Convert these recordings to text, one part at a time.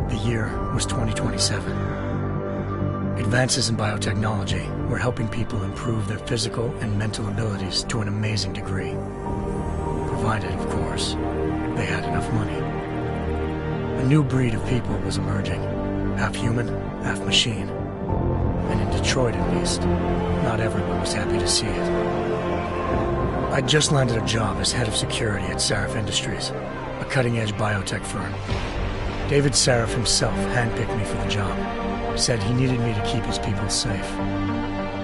The year was 2027. Advances in biotechnology were helping people improve their physical and mental abilities to an amazing degree. Provided, of course, they had enough money. A new breed of people was emerging, half human, half machine. And in Detroit, at least, not everyone was happy to see it. I'd just landed a job as head of security at Sarif Industries, a cutting-edge biotech firm. David Sarif himself handpicked me for the job, said he needed me to keep his people safe.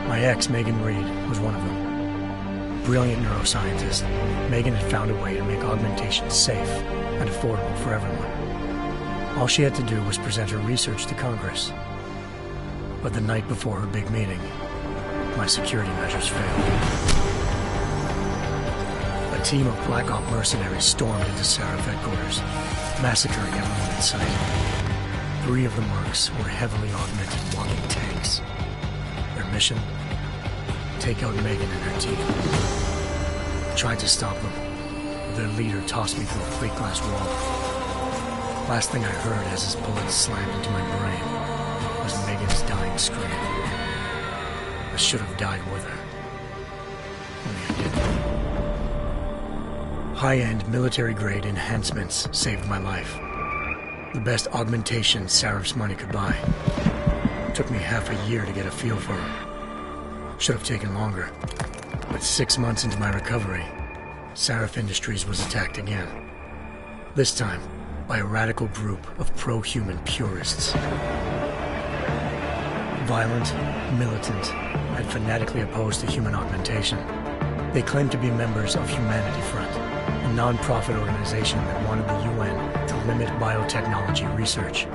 My ex, Megan Reed, was one of them. Brilliant neuroscientist, Megan had found a way to make augmentation safe and affordable for everyone. All she had to do was present her research to Congress. But the night before her big meeting, my security measures failed. A team of Black Op mercenaries stormed into Sarif headquarters, massacring everyone in sight. 3 of the mercs were heavily augmented walking tanks. Their mission? Take out Megan and her team. I tried to stop them, but their leader tossed me through a plate glass wall. Last thing I heard as his bullets slammed into my brain was Megan's dying scream. I should have died with her. Only I didn't. High-end military-grade enhancements saved my life. The best augmentation Sarif's money could buy. It took me half a year to get a feel for her. Should have taken longer. But 6 months into my recovery, Sarif Industries was attacked again. This time, by a radical group of pro-human purists. Violent, militant, and fanatically opposed to human augmentation. They claimed to be members of Humanity Front, a non-profit organization that wanted the UN to limit biotechnology research.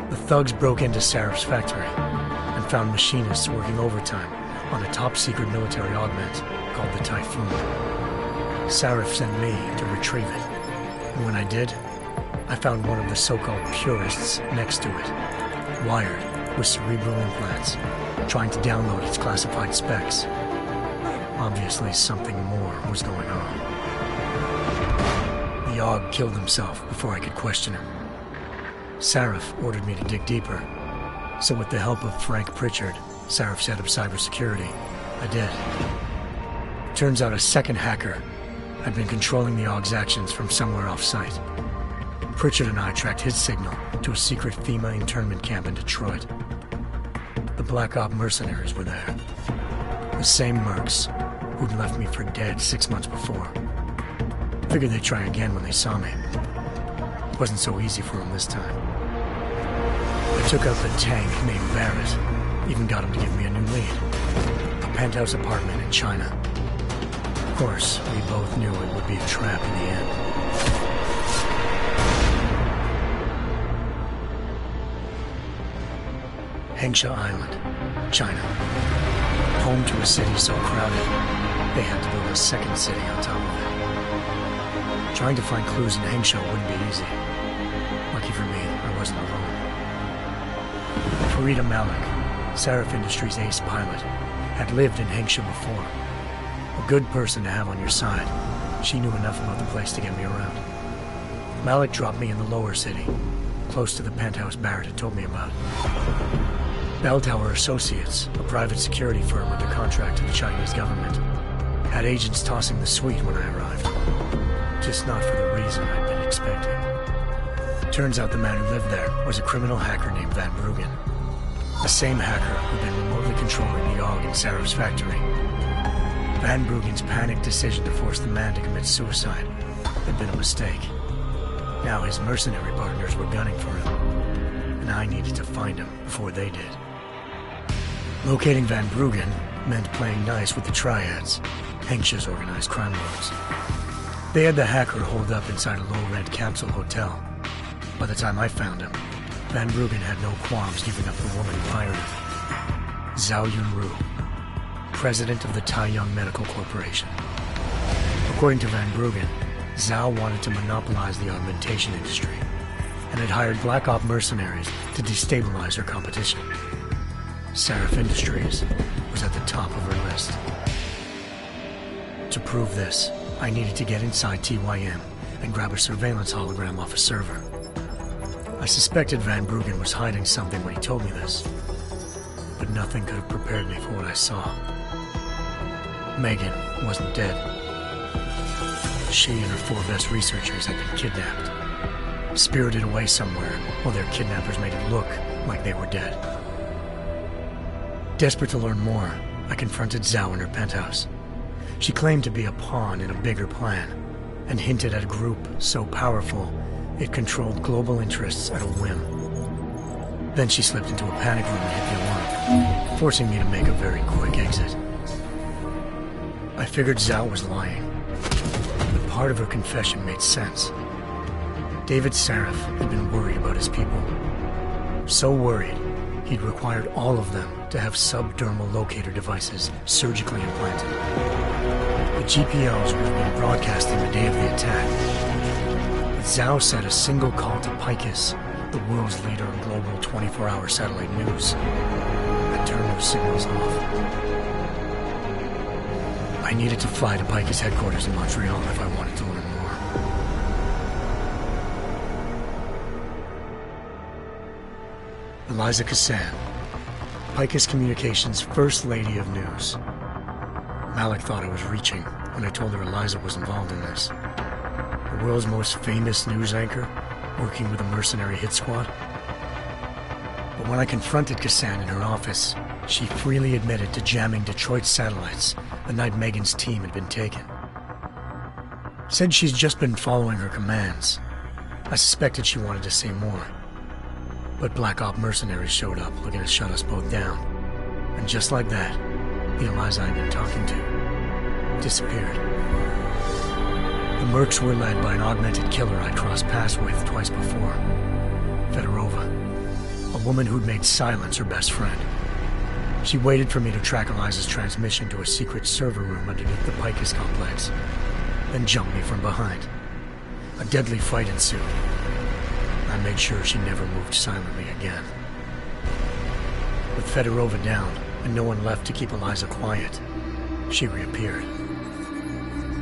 The thugs broke into Sarif's factory and found machinists working overtime on a top-secret military augment called the Typhoon. Sarif sent me to retrieve it, and when I did, I found one of the so-called purists next to it, wired with cerebral implants, trying to download its classified specs. Obviously, something more was going on. The AUG killed himself before I could question him. Sarif ordered me to dig deeper, so with the help of Frank Pritchard, Sarif's head of cybersecurity, I did. Turns out a second hacker had been controlling the AUG's actions from somewhere off-site. Pritchard and I tracked his signal to a secret FEMA internment camp in Detroit. The Black Op mercenaries were there. The same mercs who'd left me for dead 6 months before. Figured they'd try again when they saw me. It wasn't so easy for them this time. I took out the tank named Barrett, even got him to give me a new lead. A penthouse apartment in China. Of course, we both knew it would be a trap in the end. Hengsha Island, China. Home to a city so crowded, they had to build a second city on top of it. Trying to find clues in Hengsha wouldn't be easy. Lucky for me, I wasn't alone. Farida Malik, Sarif Industries' ace pilot, had lived in Hengsha before. A good person to have on your side. She knew enough about the place to get me around. Malik dropped me in the lower city, close to the penthouse Barrett had told me about. Bell Tower Associates, a private security firm under contract to the Chinese government, had agents tossing the suite when I arrived. Just not for the reason I'd been expecting. Turns out the man who lived there was a criminal hacker named Van Bruggen. The same hacker who'd been remotely controlling the AUG in Sarif's factory. Van Bruggen's panicked decision to force the man to commit suicide had been a mistake. Now his mercenary partners were gunning for him, and I needed to find him before they did. Locating Van Bruggen meant playing nice with the Triads, Hengsha's organized crime lords. They had the hacker holed up inside a low-rent capsule hotel. By the time I found him, Van Bruggen had no qualms giving up the woman who hired him. Zhao Yunru, president of the Taiyang Medical Corporation. According to Van Bruggen, Zhao wanted to monopolize the augmentation industry and had hired Black Op mercenaries to destabilize her competition. Sarif Industries was at the top of her list. To prove this, I needed to get inside TYM and grab a surveillance hologram off a server. I suspected Van Bruggen was hiding something when he told me this, but nothing could have prepared me for what I saw. Megan wasn't dead. She and her 4 best researchers had been kidnapped, spirited away somewhere while their kidnappers made it look like they were dead. Desperate to learn more, I confronted Zhao in her penthouse. She claimed to be a pawn in a bigger plan, and hinted at a group so powerful it controlled global interests at a whim. Then she slipped into a panic room and hit the alarm, forcing me to make a very quick exit. I figured Zhao was lying, but part of her confession made sense. David Sarif had been worried about his people. So worried, he'd required all of them to have subdermal locator devices surgically implanted. The GPLs would have been broadcasting the day of the attack. But Zhao said a single call to Picus, the world's leader in global 24-hour satellite news, had turned those signals off. I needed to fly to Picus headquarters in Montreal if I wanted to learn more. Eliza Cassan, Picus Communications' First Lady of News. Malik thought I was reaching when I told her Eliza was involved in this. The world's most famous news anchor, working with a mercenary hit squad. But when I confronted Cassan in her office, she freely admitted to jamming Detroit's satellites the night Megan's team had been taken. Said she's just been following her commands. I suspected she wanted to say more. But Black Op mercenaries showed up looking to shut us both down. And just like that, the Eliza I'd been talking to disappeared. The Mercs were led by an augmented killer I'd crossed paths with twice before. Fedorova, a woman who'd made silence her best friend. She waited for me to track Eliza's transmission to a secret server room underneath the Picus complex, then jumped me from behind. A deadly fight ensued. I made sure she never moved silently again. With Fedorova down, and no one left to keep Eliza quiet, she reappeared.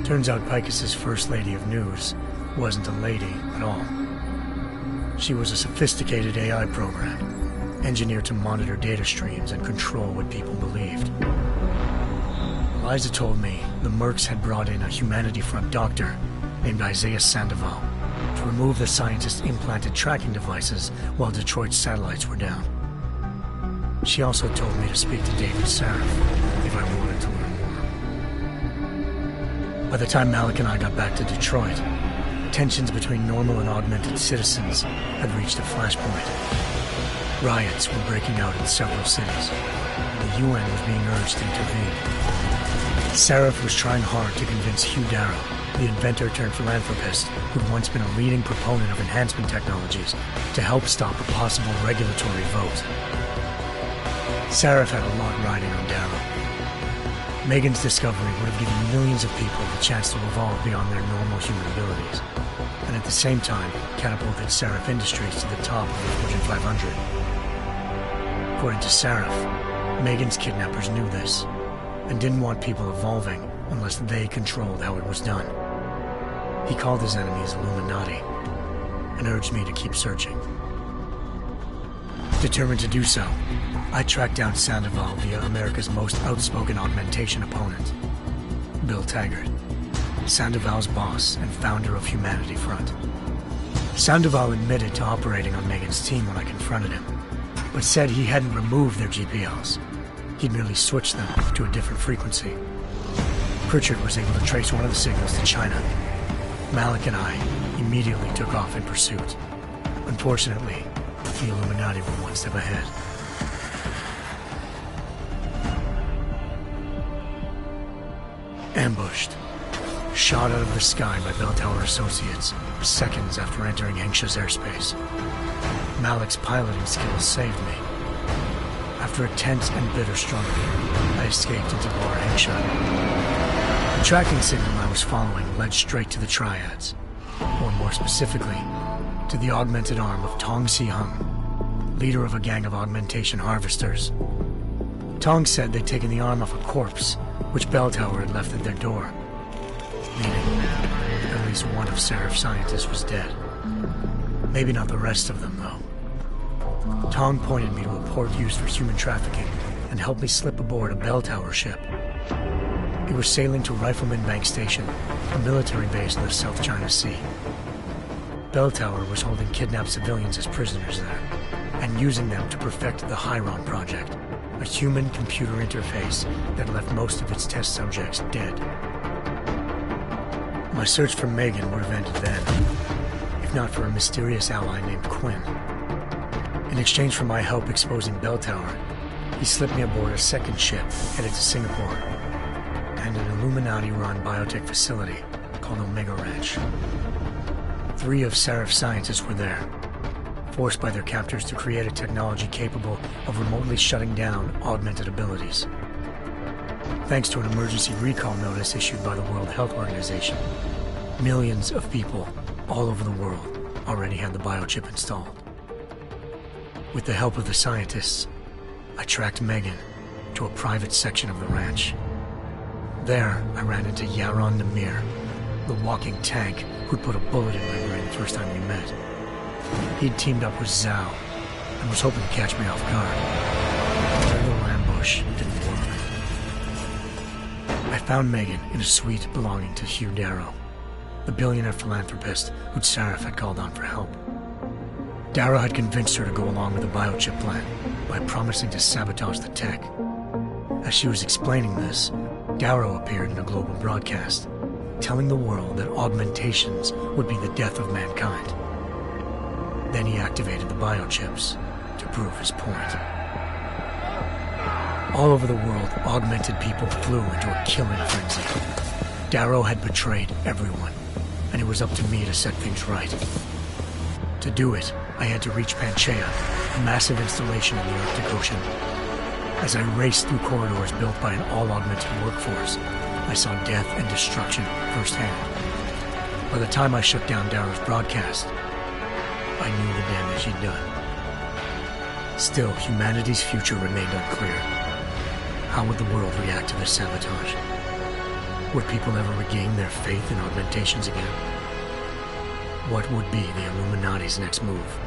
Turns out Picus's First Lady of News wasn't a lady at all. She was a sophisticated AI program, engineered to monitor data streams and control what people believed. Eliza told me the Mercs had brought in a Humanity Front doctor named Isaiah Sandoval to remove the scientist's implanted tracking devices while Detroit's satellites were down. She also told me to speak to David Sarif if I wanted to learn more. By the time Malik and I got back to Detroit, tensions between normal and augmented citizens had reached a flashpoint. Riots were breaking out in several cities, and the UN was being urged to intervene. Sarif was trying hard to convince Hugh Darrow, the inventor-turned-philanthropist who'd once been a leading proponent of enhancement technologies, to help stop a possible regulatory vote. Sarif had a lot riding on Darrow. Megan's discovery would have given millions of people the chance to evolve beyond their normal human abilities, and at the same time catapulted Sarif Industries to the top of the Fortune 500. According to Sarif, Megan's kidnappers knew this, and didn't want people evolving unless they controlled how it was done. He called his enemies Illuminati, and urged me to keep searching. Determined to do so, I tracked down Sandoval via America's most outspoken augmentation opponent, Bill Taggart, Sandoval's boss and founder of Humanity Front. Sandoval admitted to operating on Megan's team when I confronted him, but said he hadn't removed their GPLs. He'd merely switched them to a different frequency. Pritchard was able to trace one of the signals to China. Malik and I immediately took off in pursuit. Unfortunately, the Illuminati were one step ahead. Ambushed. Shot out of the sky by Bell Tower Associates, seconds after entering Hengsha's airspace. Malik's piloting skills saved me. After a tense and bitter struggle, I escaped into Lower Hengsha. The tracking signal I was following led straight to the Triads, or more specifically, to the augmented arm of Tong Si-hung, leader of a gang of augmentation harvesters. Tong said they'd taken the arm off a corpse, which Bell Tower had left at their door, meaning at least one of Sarif's scientists was dead. Maybe not the rest of them, though. Tong pointed me to a port used for human trafficking and helped me slip aboard a bell tower ship. It was sailing to Rifleman Bank Station, a military base in the South China Sea. Bell Tower was holding kidnapped civilians as prisoners there, and using them to perfect the Hyron Project, a human-computer interface that left most of its test subjects dead. My search for Megan would have ended then, if not for a mysterious ally named Quinn. In exchange for my help exposing Bell Tower, he slipped me aboard a second ship headed to Singapore and an Illuminati-run biotech facility called Omega Ranch. 3 of Serif's scientists were there, forced by their captors to create a technology capable of remotely shutting down augmented abilities. Thanks to an emergency recall notice issued by the World Health Organization, millions of people all over the world already had the biochip installed. With the help of the scientists, I tracked Megan to a private section of the ranch. There, I ran into Yaron Namir, the walking tank who'd put a bullet in my brain the first time we met. He'd teamed up with Zhao and was hoping to catch me off guard. Their little ambush didn't work. I found Megan in a suite belonging to Hugh Darrow, the billionaire philanthropist who'd Serif had called on for help. Darrow had convinced her to go along with the biochip plan by promising to sabotage the tech. As she was explaining this, Darrow appeared in a global broadcast, telling the world that augmentations would be the death of mankind. Then he activated the biochips to prove his point. All over the world, augmented people flew into a killing frenzy. Darrow had betrayed everyone, and it was up to me to set things right. To do it, I had to reach Panchaea, a massive installation in the Arctic Ocean. As I raced through corridors built by an all-augmented workforce, I saw death and destruction firsthand. By the time I shut down Darrow's broadcast, I knew the damage he'd done. Still, humanity's future remained unclear. How would the world react to this sabotage? Would people ever regain their faith in augmentations again? What would be the Illuminati's next move?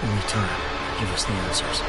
Only time could give us the answers.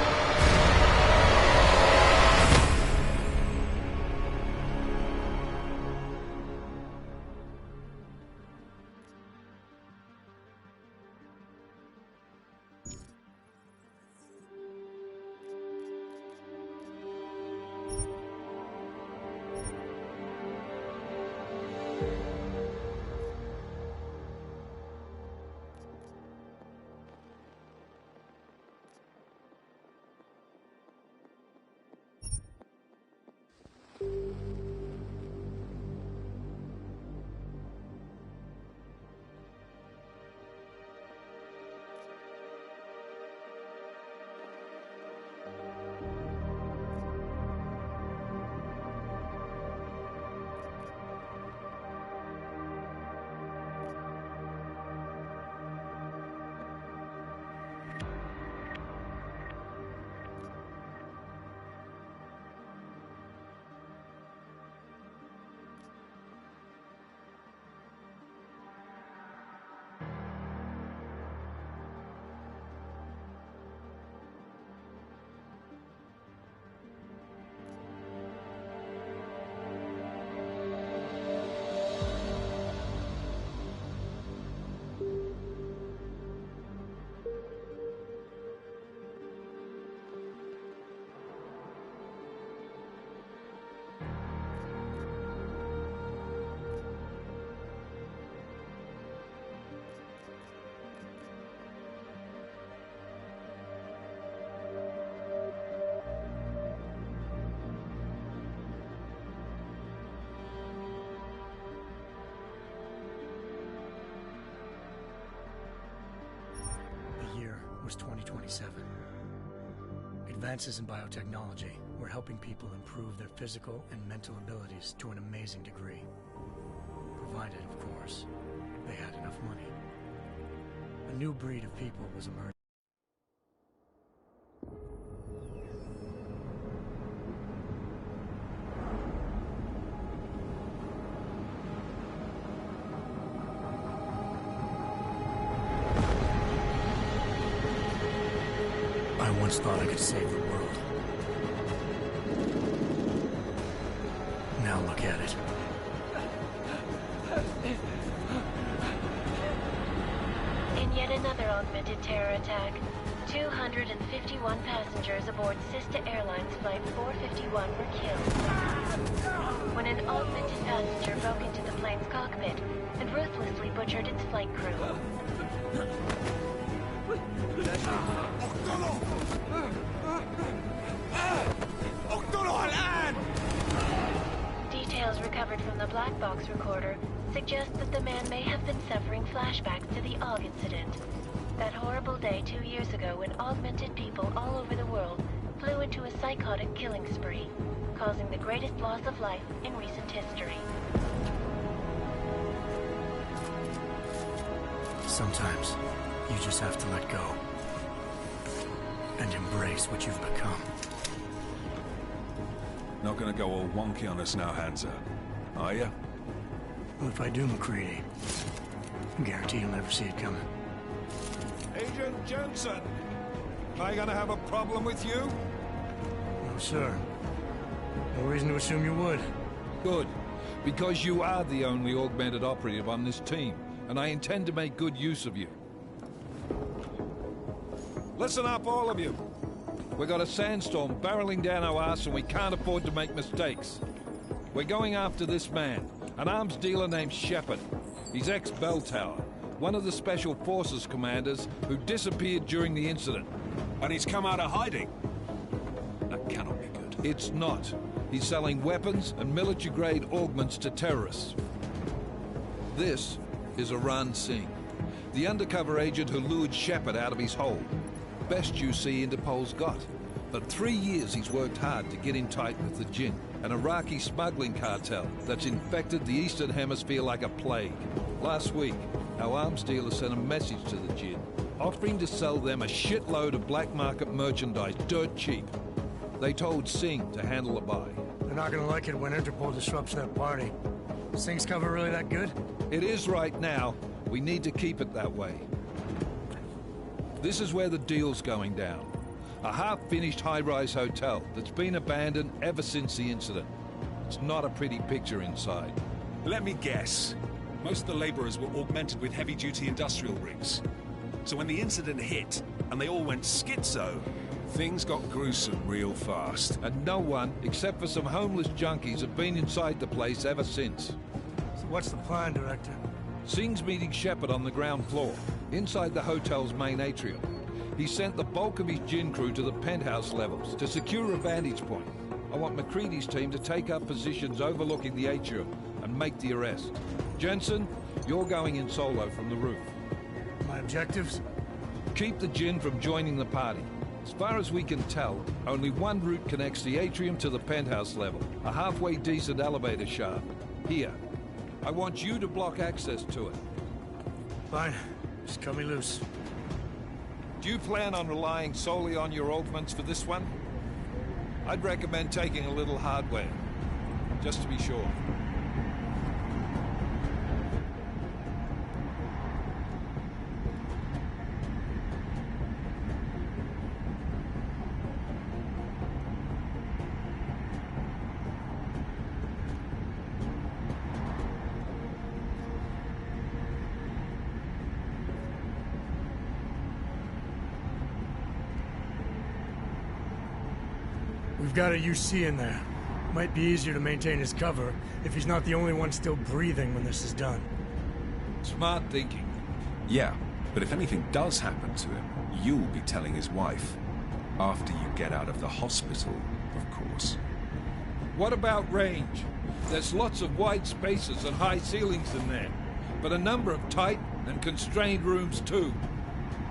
Was 2027. Advances in biotechnology were helping people improve their physical and mental abilities to an amazing degree. Provided, of course, they had enough money. A new breed of people was emerging. I once thought I could save the world. Now look at it. In yet another augmented terror attack, 251 passengers aboard Sister Airlines Flight 451 were killed when an augmented passenger broke into the plane's cockpit and ruthlessly butchered its flight crew. Details recovered from the black box recorder suggest that the man may have been suffering flashbacks to the AUG incident. That horrible day 2 years ago when augmented people all over the world flew into a psychotic killing spree, causing the greatest loss of life in recent history. Sometimes, you just have to let go. And embrace what you've become. Not gonna go all wonky on us now, Hansa, are you? Well, if I do, McCready, I guarantee you'll never see it coming. Agent Jensen! Am I gonna have a problem with you? No, sir. No reason to assume you would. Good. Because you are the only augmented operative on this team, and I intend to make good use of you. Listen up, all of you. We got a sandstorm barreling down our arse and we can't afford to make mistakes. We're going after this man, an arms dealer named Shepard. He's ex-Bell Tower, one of the Special Forces commanders who disappeared during the incident. And he's come out of hiding. That cannot be good. It's not. He's selling weapons and military-grade augments to terrorists. This is Iran Singh, the undercover agent who lured Shepard out of his hole. Best you see Interpol's got. For 3 years he's worked hard to get in tight with the Jinn, an Iraqi smuggling cartel that's infected the Eastern Hemisphere like a plague. Last week, our arms dealer sent a message to the Jinn, offering to sell them a shitload of black market merchandise dirt cheap. They told Singh to handle a buy. They're not gonna like it when Interpol disrupts that party. Is Singh's cover really that good? It is right now. We need to keep it that way. This is where the deal's going down. A half-finished high-rise hotel that's been abandoned ever since the incident. It's not a pretty picture inside. Let me guess. Most of the laborers were augmented with heavy-duty industrial rigs. So when the incident hit, and they all went schizo, things got gruesome real fast. And no one, except for some homeless junkies, have been inside the place ever since. So what's the plan, Director? Singh's meeting Shepard on the ground floor, inside the hotel's main atrium. He sent the bulk of his Jinn crew to the penthouse levels to secure a vantage point. I want McCready's team to take up positions overlooking the atrium and make the arrest. Jensen, you're going in solo from the roof. My objectives? Keep the Jinn from joining the party. As far as we can tell, only one route connects the atrium to the penthouse level, a halfway decent elevator shaft. Here. I want you to block access to it. Fine. Just cut me loose. Do you plan on relying solely on your augments for this one? I'd recommend taking a little hardware, just to be sure. We've got a UC in there. Might be easier to maintain his cover if he's not the only one still breathing when this is done. Smart thinking. Yeah, but if anything does happen to him, you'll be telling his wife. After you get out of the hospital, of course. What about range? There's lots of wide spaces and high ceilings in there, but a number of tight and constrained rooms too.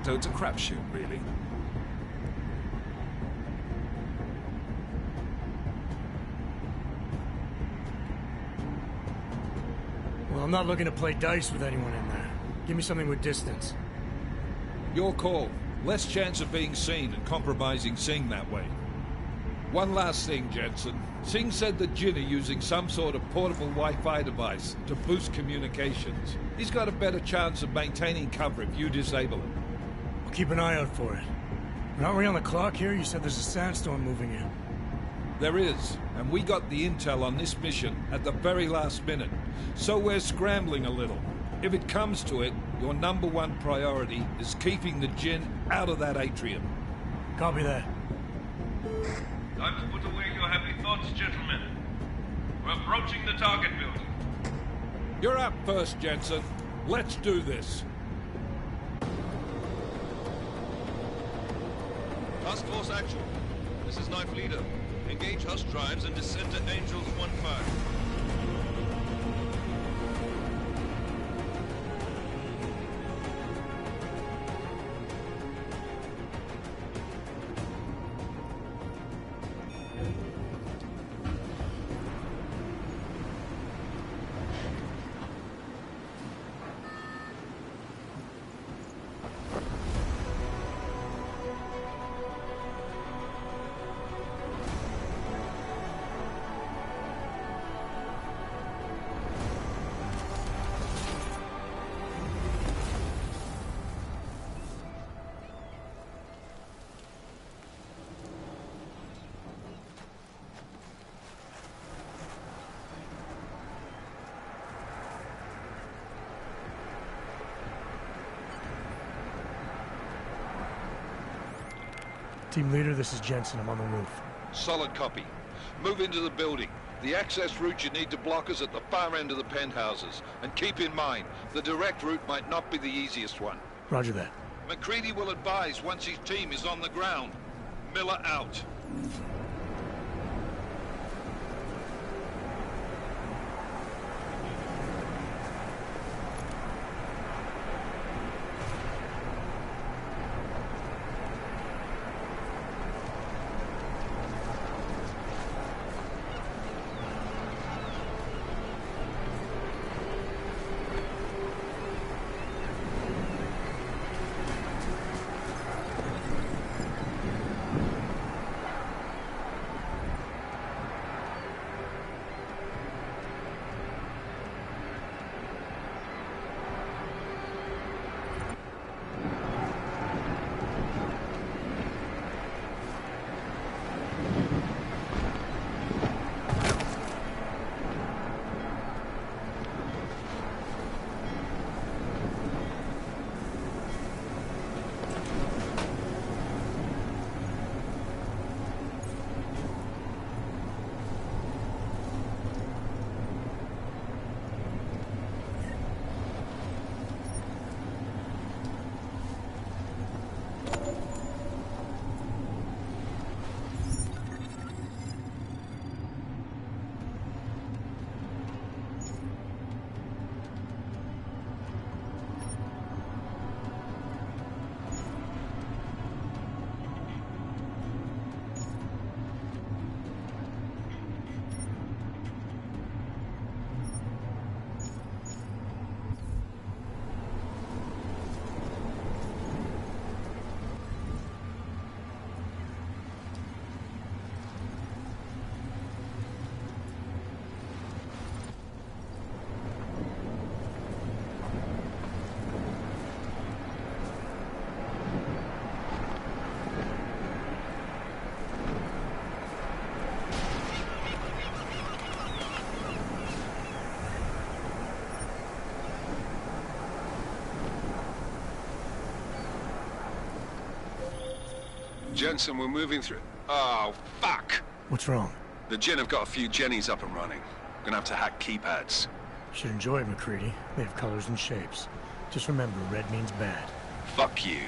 So it's a crapshoot, really. Well, I'm not looking to play dice with anyone in there. Give me something with distance. Your call. Less chance of being seen and compromising Singh that way. One last thing, Jensen. Singh said the Jinn are using some sort of portable Wi-Fi device to boost communications. He's got a better chance of maintaining cover if you disable it. I'll keep an eye out for it. Aren't we on the clock here? You said there's a sandstorm moving in. There is, and we got the intel on this mission at the very last minute. So we're scrambling a little. If it comes to it, your #1 priority is keeping the Jinn out of that atrium. Copy that. Time to put away your heavy thoughts, gentlemen. We're approaching the target building. You're up first, Jensen. Let's do this. Task Force Actual. This is Knife Leader. Engage Hush drives and descend to Angels 1-5. Team leader, this is Jensen. I'm on the roof. Solid copy. Move into the building. The access route you need to block is at the far end of the penthouses. And keep in mind, the direct route might not be the easiest one. Roger that. McCready will advise once his team is on the ground. Miller out. Jensen, we're moving through... Oh, fuck! What's wrong? The Jinn have got a few Jennies up and running. Gonna have to hack keypads. Should enjoy it, McCready. They have colors and shapes. Just remember, red means bad. Fuck you.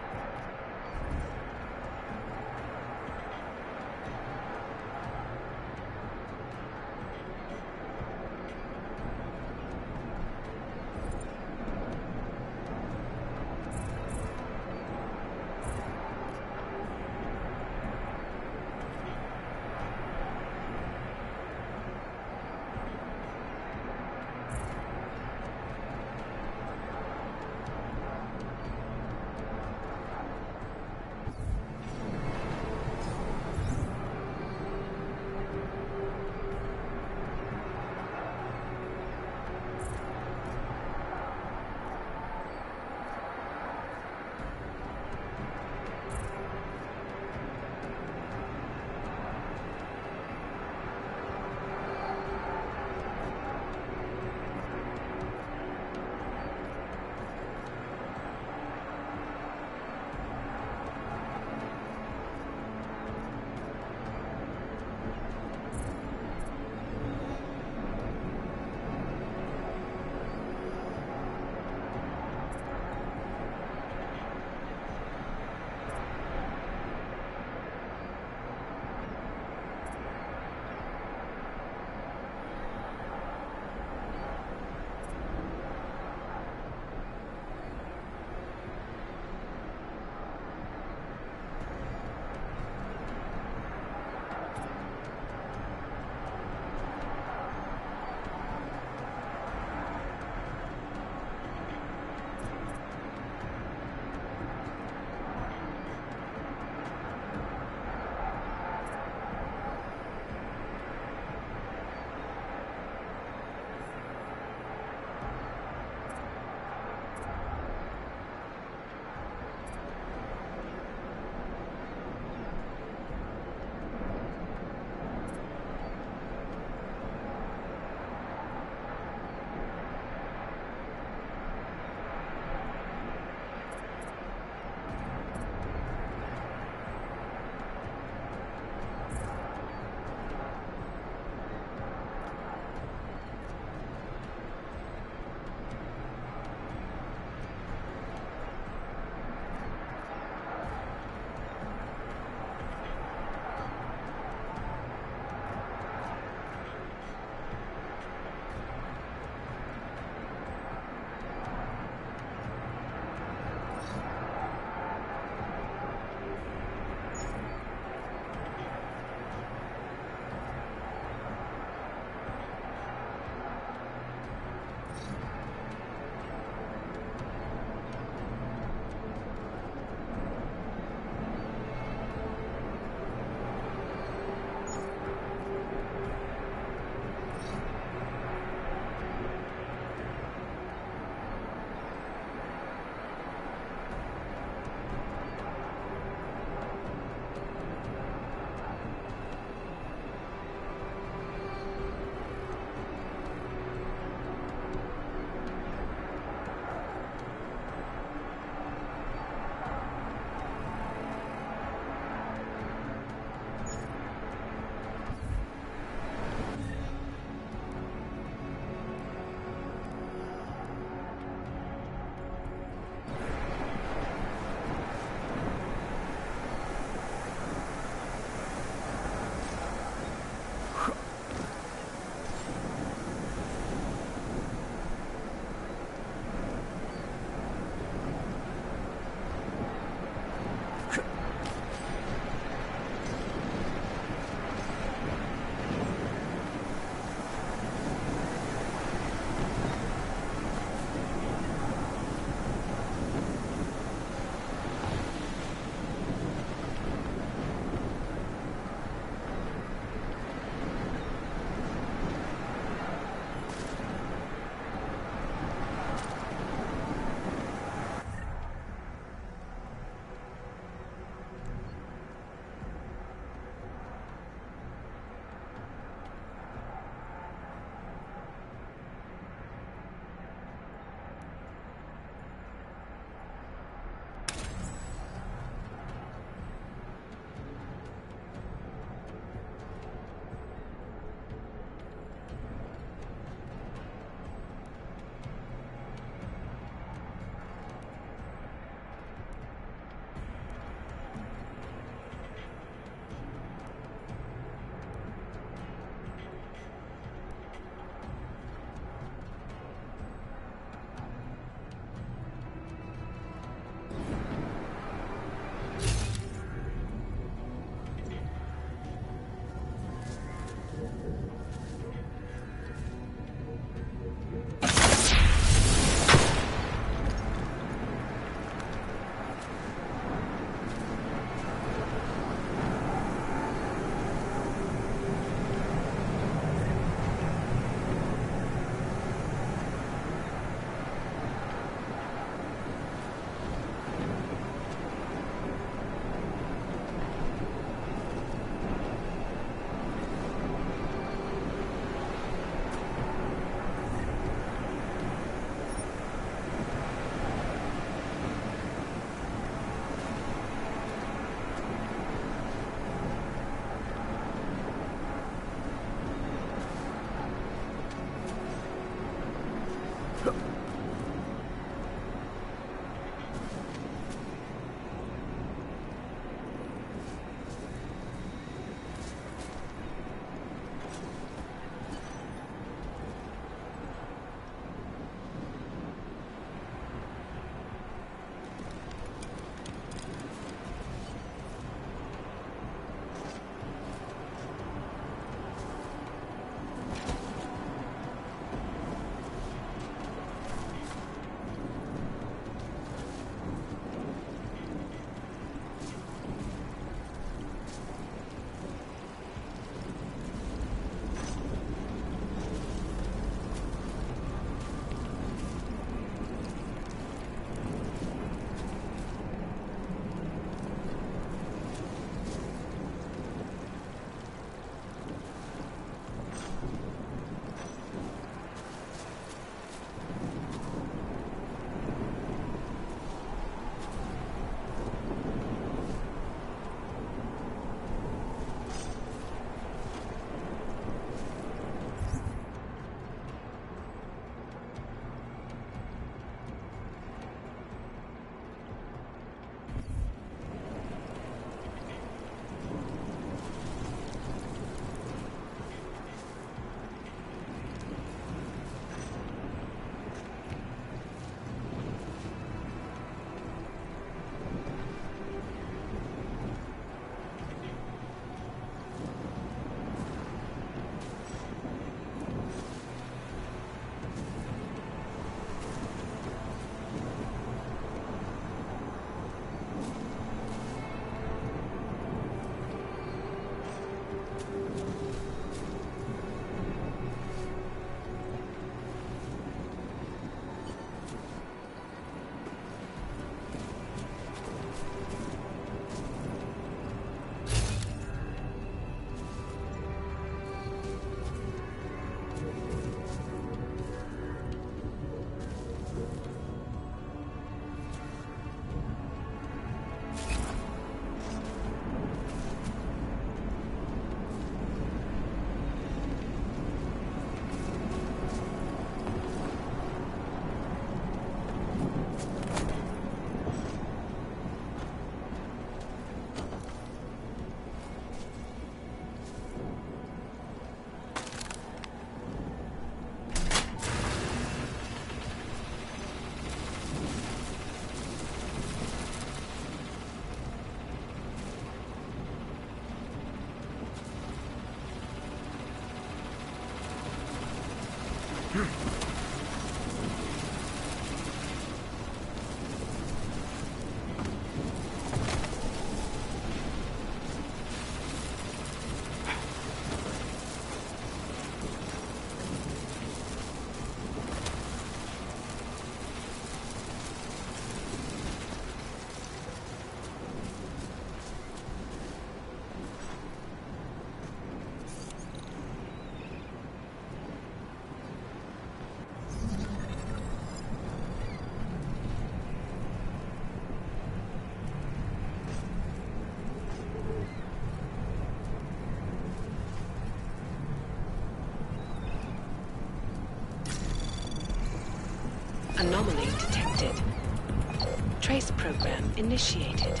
Space program initiated.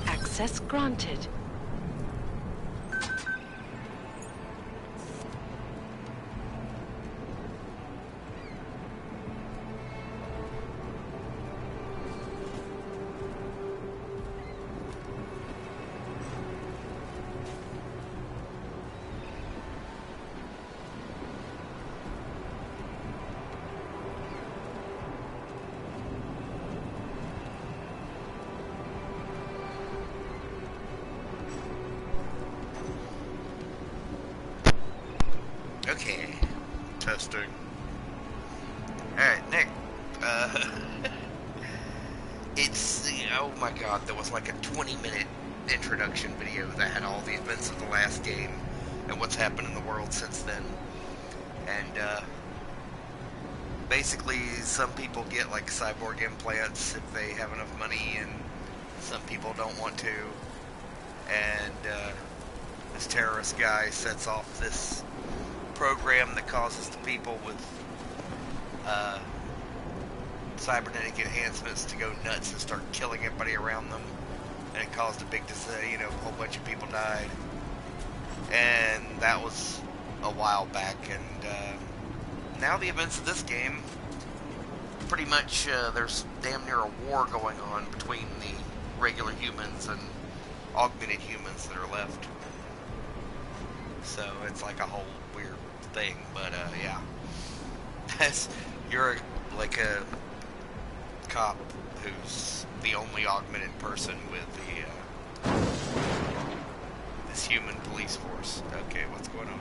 Access granted. Okay. Testing. Alright, Nick. It's, oh my god, there was like a 20-minute introduction video that had all the events of the last game and what's happened in the world since then. And, basically, some people get like cyborg implants if they have enough money, and some people don't want to. And, this terrorist guy sets off this program that causes the people with cybernetic enhancements to go nuts and start killing everybody around them, and it caused a big, a whole bunch of people died. And that was a while back, and now the events of this game, pretty much there's damn near a war going on between the regular humans and augmented humans that are left. So it's like a whole weird thing, but yeah. You're like a cop who's the only augmented person with the this human police force. Okay, what's going on?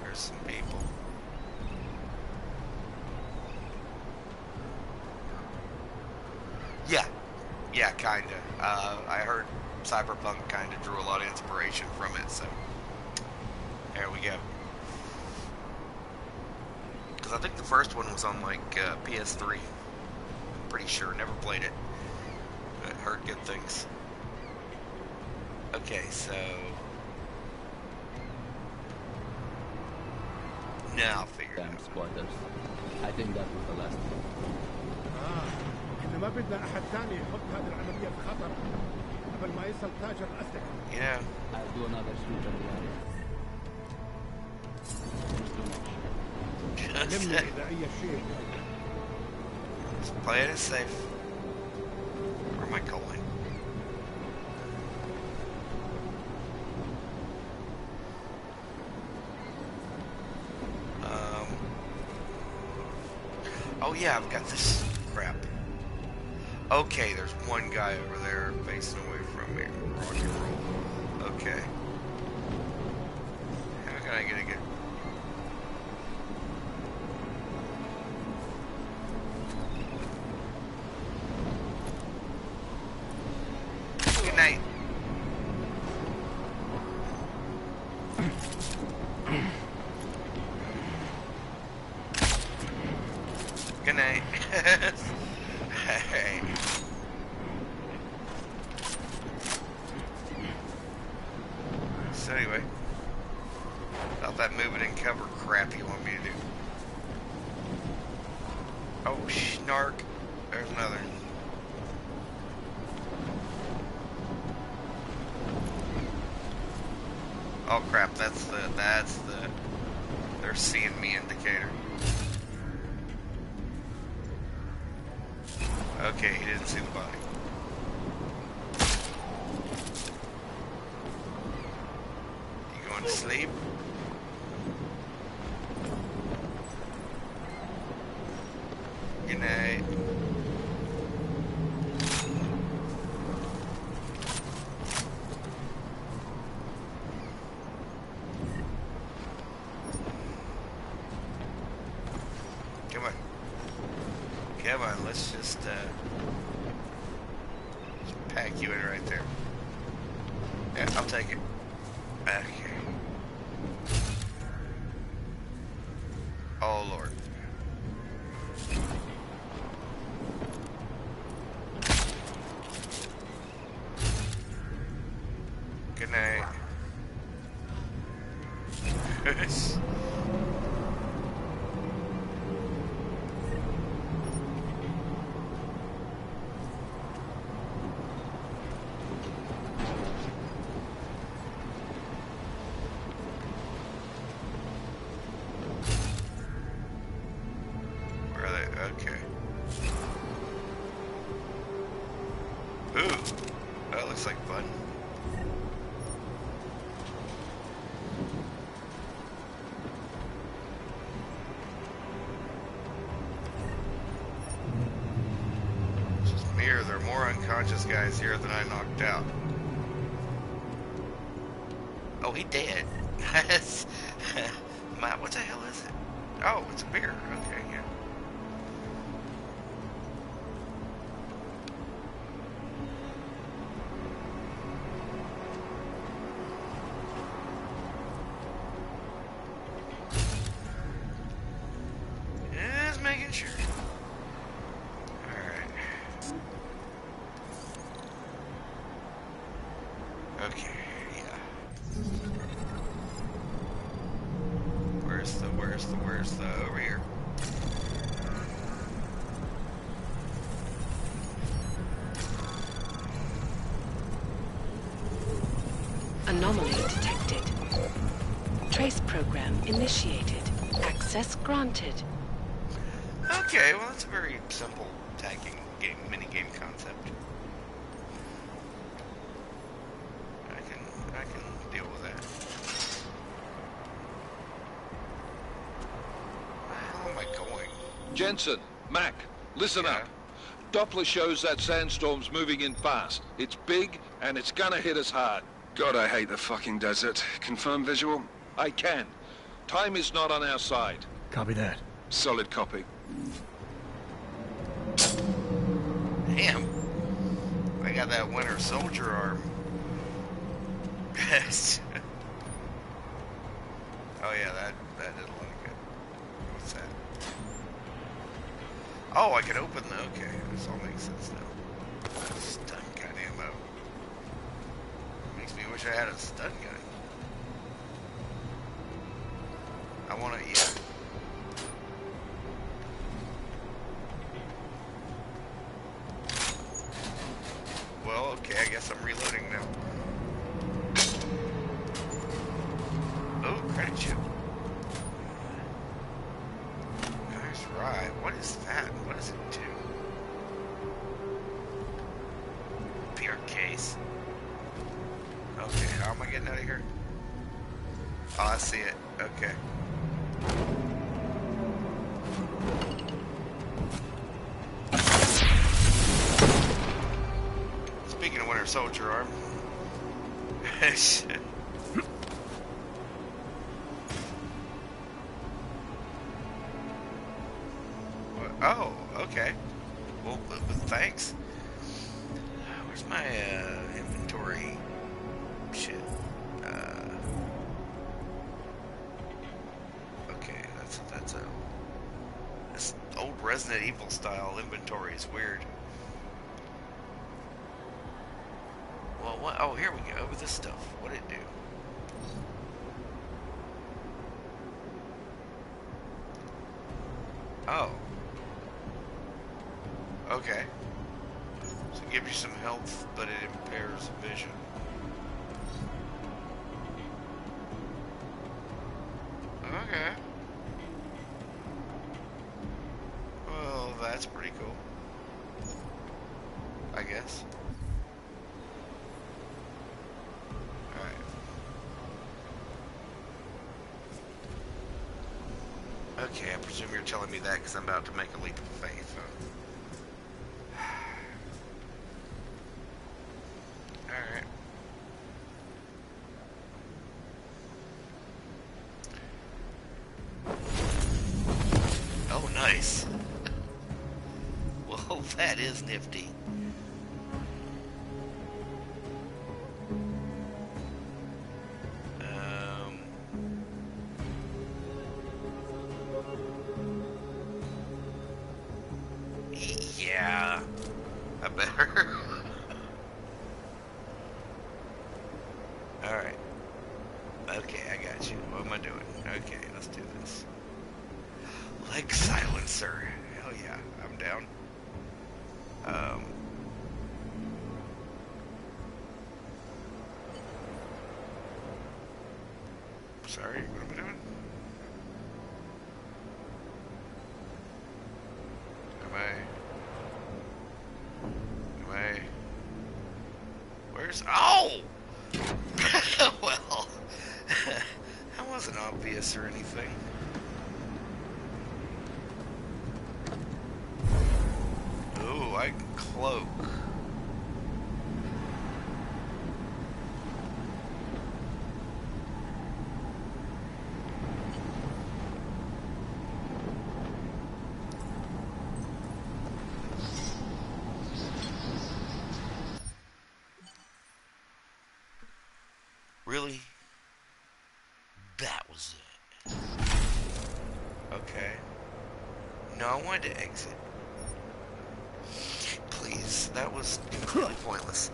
There's some people. Yeah, kinda. I heard Cyberpunk kinda drew a lot of inspiration from it, so there we go. Because I think the first one was on, like, PS3. I'm pretty sure. Never played it. But heard good things. Okay, so... now I'll figure it out. Squatters. I think that was the last one. احنا ما بدنا احد ثاني يحط هذه العملية بخطر قبل ما يصل تاجر الأسلحة. Yeah. I'll do another swoop in the area. علمني إذا أي شيء. Just play it safe. Where am I going? Oh yeah, I've got this crap. Okay, there's one guy over there facing away from me. Rock and roll. Okay. How can I get a good... Good night. Good night. Hey. So anyway, about that moving and cover crap you want me to do. Oh, snark. There's another. Oh crap, that's the, they're seeing me indicator. Okay, he didn't see the body. You going to sleep? Good night. Come on. Come on, let's just pack you in right there. Yeah, I'll take it. Okay. Oh, Lord. Good night. Where are they? Okay. Ooh, that looks like fun. Just mirror, there are more unconscious guys here than I knocked out. Oh, he dead. Matt, what the hell is it? Oh, it's a beer. Okay, yeah. Just making sure. Alright. Okay, yeah. Where's the, over here? Anomaly detected. Trace program initiated. Access granted. Okay, well that's a very simple tagging game, mini-game concept. I can deal with that. Where am I going? Jensen, Mac, listen up. Doppler shows that sandstorm's moving in fast. It's big, and it's gonna hit us hard. God, I hate the fucking desert. Confirm visual? I can. Time is not on our side. Copy that. Solid copy. Damn. I got that Winter Soldier arm. Yes. Oh yeah, that didn't look good. What's that? Oh, I can open the... Okay, this all makes sense now. Stun gun ammo. Makes me wish I had a stun gun. I want to... Yeah. Well, okay, I guess I'm reloading now. Oh, credit chip. Nice ride. What is that? What does it do? Beer case. Okay, how am I getting out of here? Oh, I see it. Okay. Speaking of Winter Soldier arm. Shit. Oh, okay. Well, thanks. Where's my inventory? Shit. Okay, that's a this old Resident Evil style inventory is weird. Well, what? Oh, here we go with this stuff. What did it do? Oh. Okay. So it gives you some health, but it impairs vision. Okay. Well, that's pretty cool. I guess. Alright. Okay, I presume you're telling me that because I'm about to make a leap of faith, huh? Alright. Oh, nice. Well, that is nifty. Yeah. I better. Alright. Okay, I got you. What am I doing? Okay, let's do this. Leg silencer. Hell yeah, I'm down. Sorry, what am I doing? Where's... Oh! Well, that wasn't obvious or anything. Ooh, I can cloak. Really? That was it. Okay. No, I wanted to exit. Please, that was completely pointless.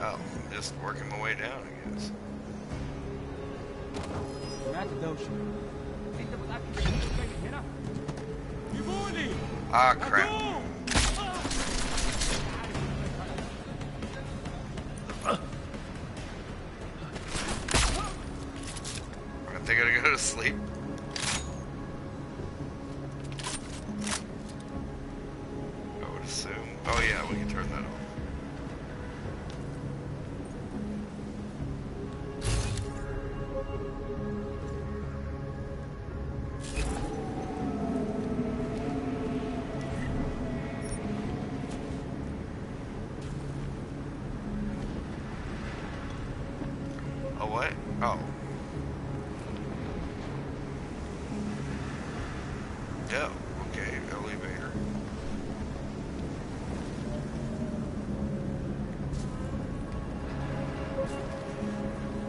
Oh, I'm just working my way down, I guess. Ah, crap. I think I gotta go to sleep. I would assume. Oh yeah, we can turn that off. Oh, what? Oh. Oh, okay, elevator.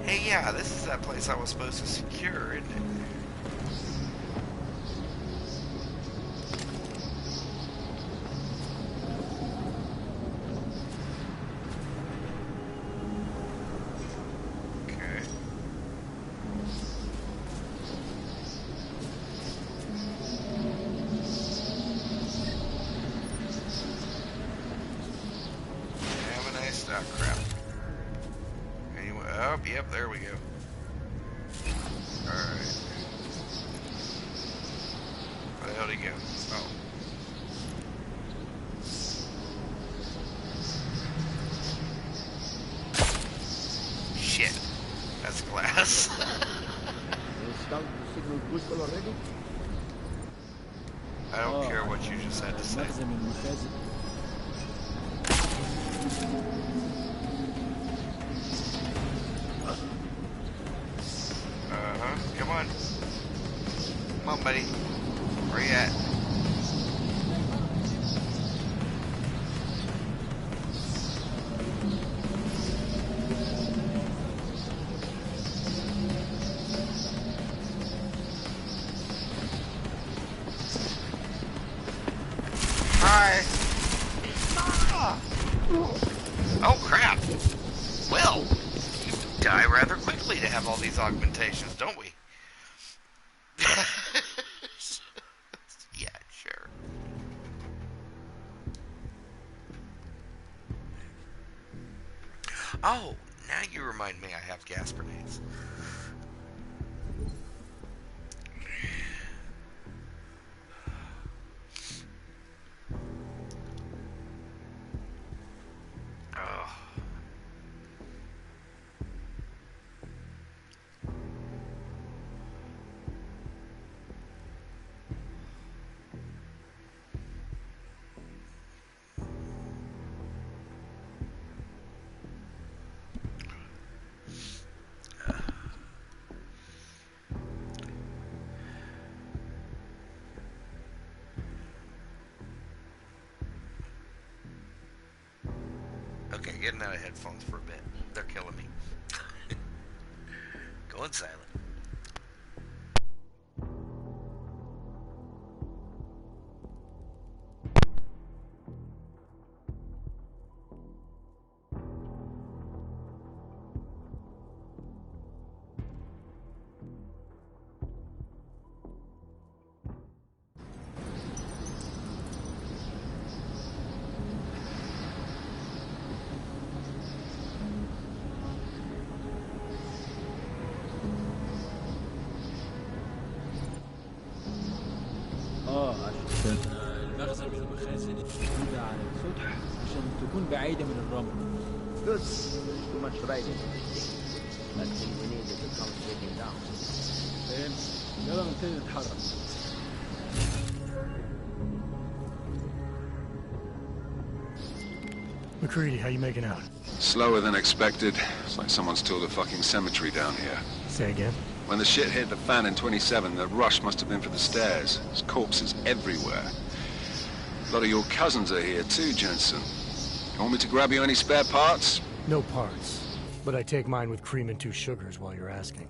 Hey, yeah, this is that place I was supposed to secure, isn't it? Oh, crap. Anyway, oh, yep, there we go. Alright. Where the hell did he go? Oh. Shit. That's glass. I don't care what you just had to say. Come on. Come on, buddy. Where you at? Hi. Oh, crap. Well, you die rather quickly to have all these augmentations, don't we? Yeah, sure. Oh, now you remind me I have gas grenades. Oh. Okay, getting out of headphones for a bit. They're killing me. Going silent. المخزن من المخازن الموجودة على السطح عشان تكون بعيدة من الرمل. Good. Too much writing. That means we need it to come sitting down. فاهم؟ يلا نبتدي نتحرك. McCready, how you making out? Slower than expected. It's like someone's tilled a fucking cemetery down here. Say again? When the shit hit the fan in 27, the rush must have been for the stairs. There's corpses everywhere. A lot of your cousins are here too, Jensen. You want me to grab you any spare parts? No parts. But I take mine with cream and 2 sugars while you're asking.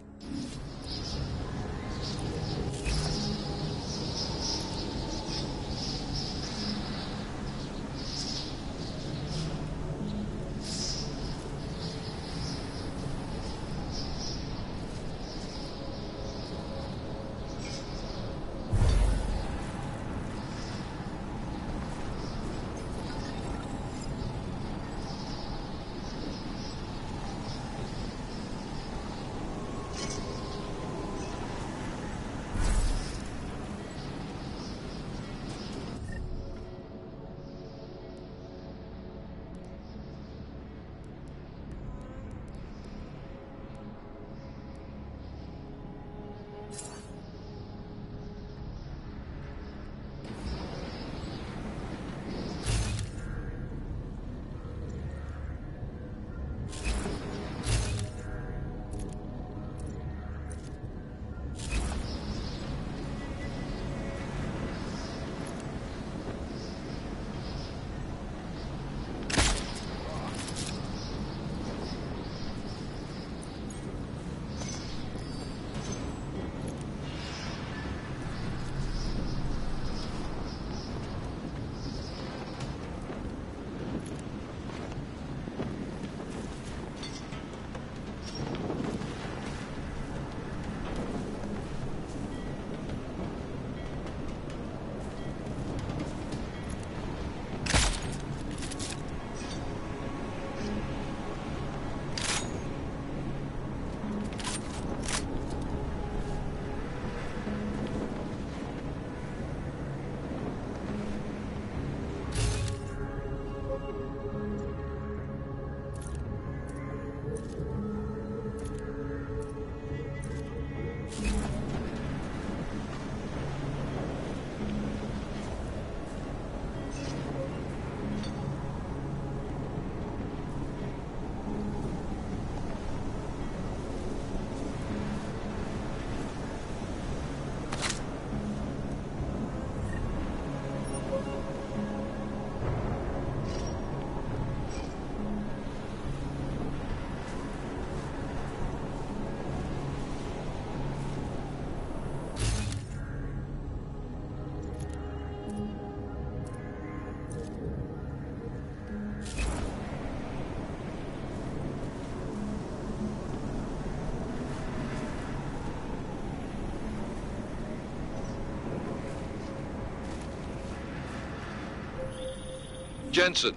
Jensen,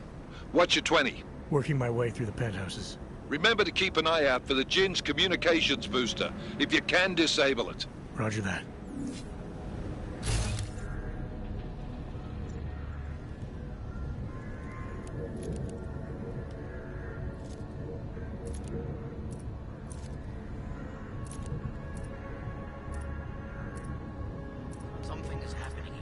what's your 20? Working my way through the penthouses. Remember to keep an eye out for the Jinn's communications booster. If you can, disable it. Roger that. Something is happening here.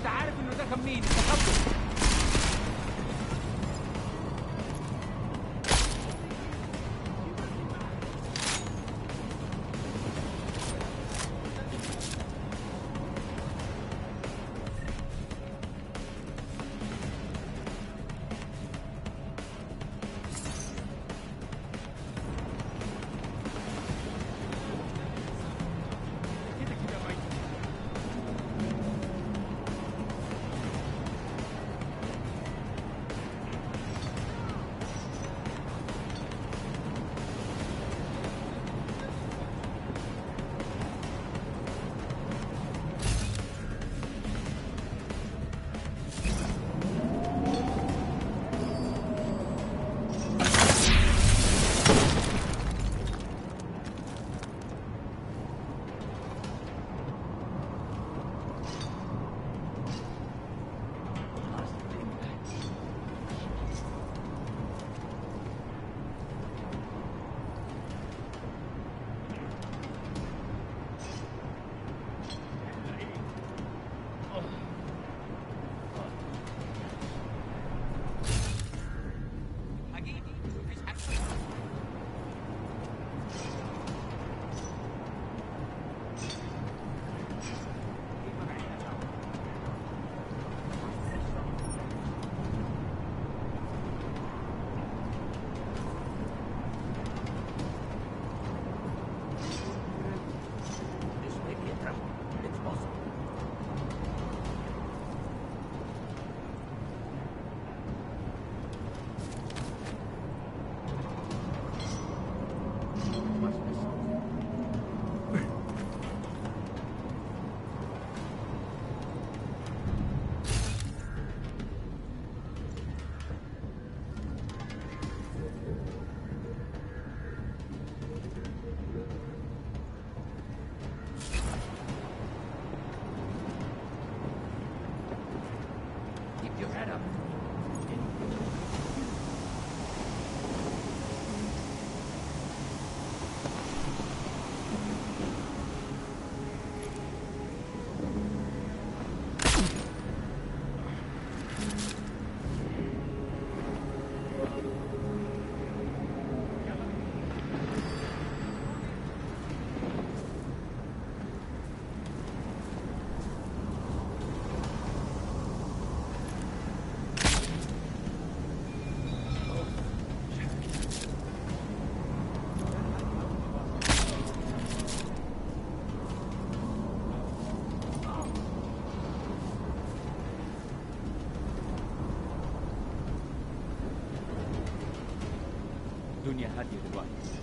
انت عارف انه ده كان مين؟ تخبط. الدنيا هادية دلوقتي.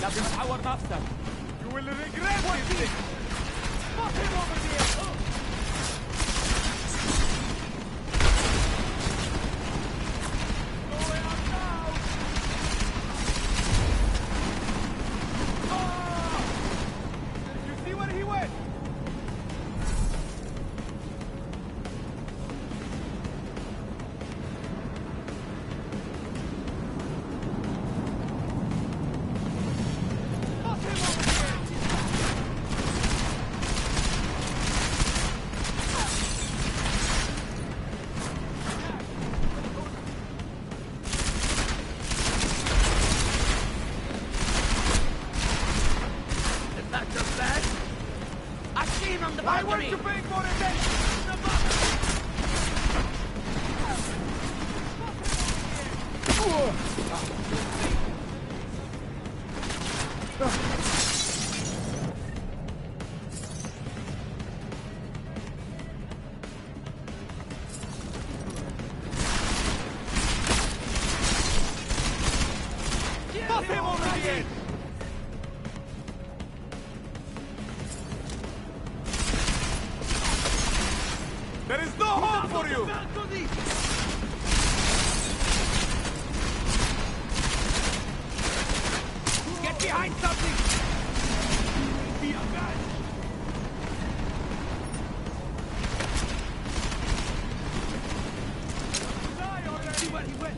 لازم تحور نفسك. You will regret this. Fuck him over there. Why weren't you paying more attention? Pop him already! There is no hope for you! Get behind something! Be a guy! See where he went!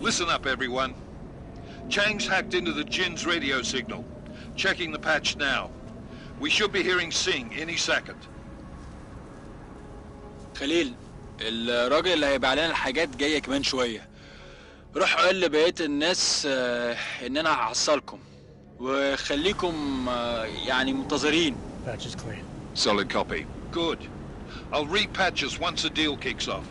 Listen up, everyone. Chang's hacked into the Jin's radio signal. Checking the patch now. We should be hearing Singh any second. خليل، الراجل اللي هيبيع لنا الحاجات جاية كمان شوية. روح قول لبقية الناس إن أنا هحصلكم وخليكم يعني منتظرين. Patch is clean. Solid copy. Good. I'll repatch us once the deal kicks off.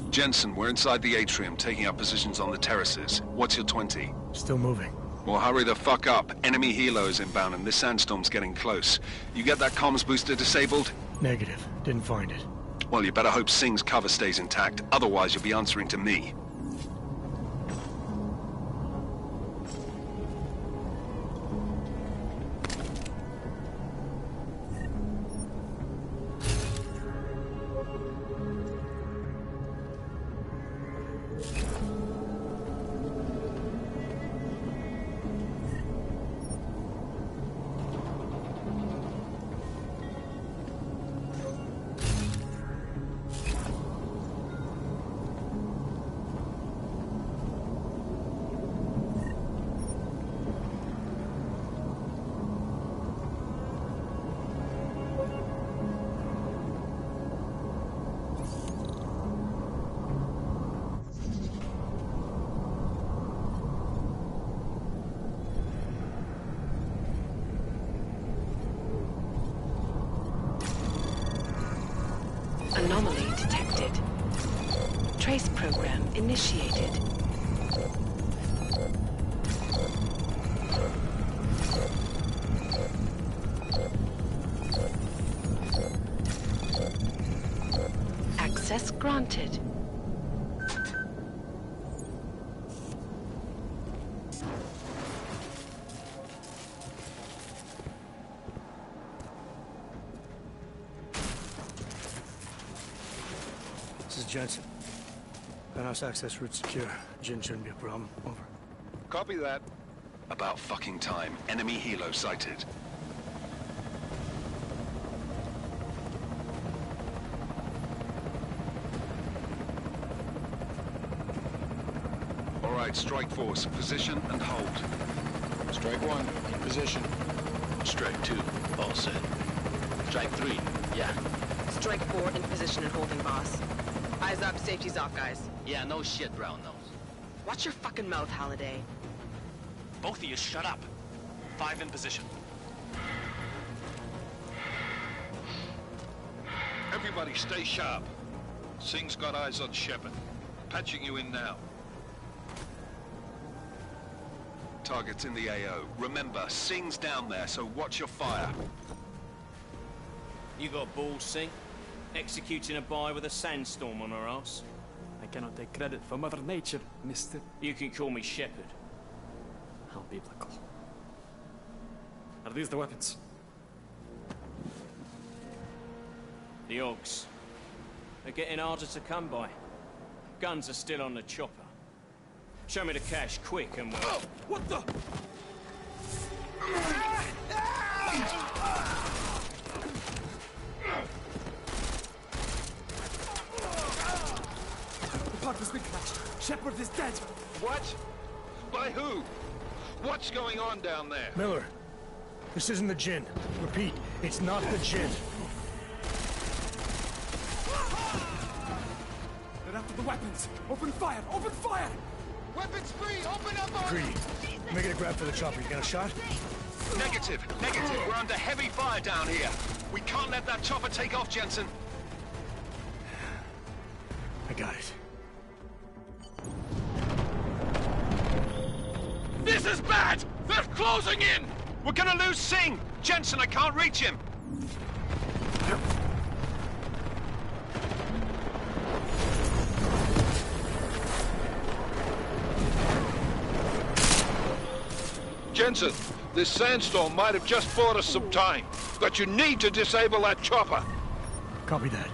Jensen, we're inside the atrium, taking up positions on the terraces. What's your 20? Still moving. Well, hurry the fuck up. Enemy helo is inbound and this sandstorm's getting close. You get that comms booster disabled? Negative. Didn't find it. Well, you better hope Singh's cover stays intact. Otherwise, you'll be answering to me. Anomaly detected. Trace program initiated. Access granted. This is Jensen. Penthouse access route secure. Jin shouldn't be a problem. Over. Copy that. About fucking time. Enemy helo sighted. All right, strike force. Position and hold. Strike 1, in position. Strike 2, all set. Strike 3, yeah. Strike 4 in position and holding, boss. Eyes up, safety's off, guys. Yeah, no shit, brown nose. Watch your fucking mouth, Halliday. Both of you shut up. 5 in position. Everybody stay sharp. Singh's got eyes on Shepard. Patching you in now. Target's in the AO. Remember, Singh's down there, so watch your fire. You got balls, Singh? Executing a buy with a sandstorm on her ass? I cannot take credit for Mother Nature, mister. You can call me Shepard. How biblical. Are these the weapons? The Augs. They're getting harder to come by. Guns are still on the chopper. Show me the cash, quick, and we'll... Oh, what the? Shepard is dead! What? By who? What's going on down there? Miller, this isn't the Jinn. Repeat, it's not the Jinn. They're after the weapons! Open fire! Open fire! Weapons free! Open up on... Greedy, making a grab for the chopper. You got a shot? Negative. We're under heavy fire down here. We can't let that chopper take off, Jensen. I got it. This is bad! They're closing in! We're gonna lose Singh! Jensen, I can't reach him! Jensen, this sandstorm might have just bought us some time, but you need to disable that chopper. Copy that.